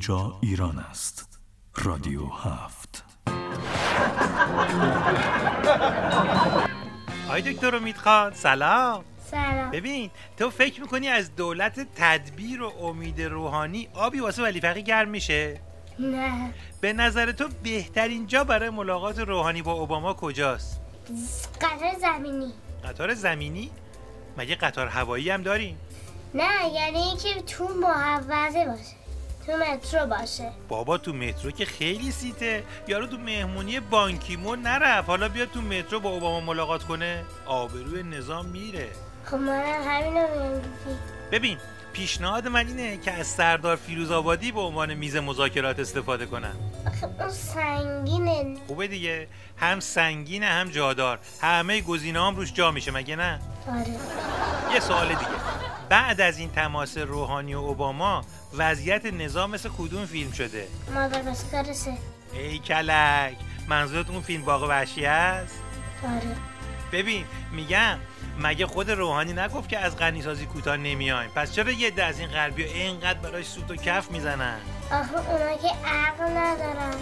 اینجا ایران است. رادیو 7. آی دکتر امیدخان سلام. سلام. ببین تو فکر میکنی از دولت تدبیر و امید روحانی آبی واسه ولی فقیه گرم میشه؟ نه. به نظر تو بهترین جا برای ملاقات روحانی با اوباما کجاست؟ قطار زمینی. قطار زمینی؟ مگه قطار هوایی هم داریم؟ نه، یعنی اینکه تو محوطه باشه، تو مترو باشه. بابا تو مترو که خیلی سیته. یارو تو مهمونی بانکیمون نرفت، حالا بیاد تو مترو با اوباما ملاقات کنه؟ آبروی نظام میره. خب منم همینو میگم. ببین پیشنهاد من اینه که از سردار فیروزآبادی به عنوان میز مذاکرات استفاده کنن. آخه اون سنگینه. خوبه دیگه، هم سنگینه هم جادار، همه گزینه هم روش جا میشه، مگه نه؟ آره. یه سوال دیگه، بعد از این تماس روحانی و اوباما وضعیت نظام مثل کدوم فیلم شده؟ ماداگاسکار 3. ای کلک، منظورت اون فیلم باغ وحشی است؟ آره. ببین میگم مگه خود روحانی نگفت که از غنیسازی کوتاه نمیایم؟ پس چرا یه عده از این غربی‌ها اینقدر براش سوت و کف میزنن؟ آخه اونا که عقل ندارن.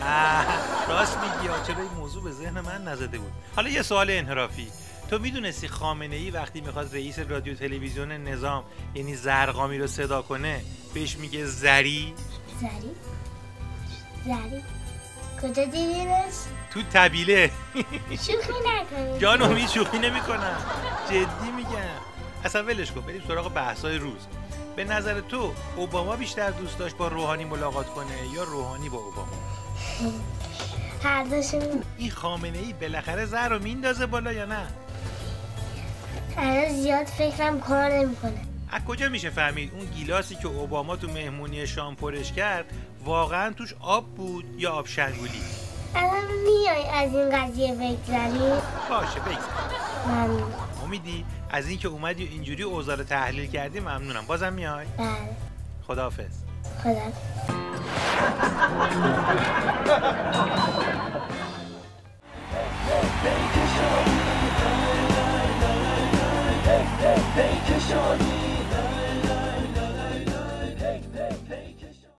راست میگی، چرا این موضوع به ذهن من نزده بود. حالا یه سوال انحرافی، تو میدونستی خامنه‌ای وقتی میخواد رئیس رادیو تلویزیون نظام یعنی زرقامی رو صدا کنه بهش میگه زری؟ زری؟ کجا دیدینش؟ تو طبیله. شوخی نکنید. جان امید شوخی نمی‌کنم، جدی میگم. اصلا ولش کن، بریم سراغ بحث‌های روز. به نظر تو اوباما بیشتر دوست داشت با روحانی ملاقات کنه یا روحانی با اوباما؟ هر دوشون. این خامنه‌ای بالاخره زر رو میندازه بالا یا نه؟ هر زیاد فکرم کار نمیکنه. از کجا میشه فهمید اون گیلاسی که اوباما تو مهمونی شام پرش کرد واقعا توش آب بود یا آب شنگولی؟ الان میای از این قضیه بگذری؟ باشه بگذر. ممنون. امیدی از این که اومدی اینجوری اوضاع رو تحلیل کردی ممنونم. بازم میای؟ بله. خداحافظ. خدا.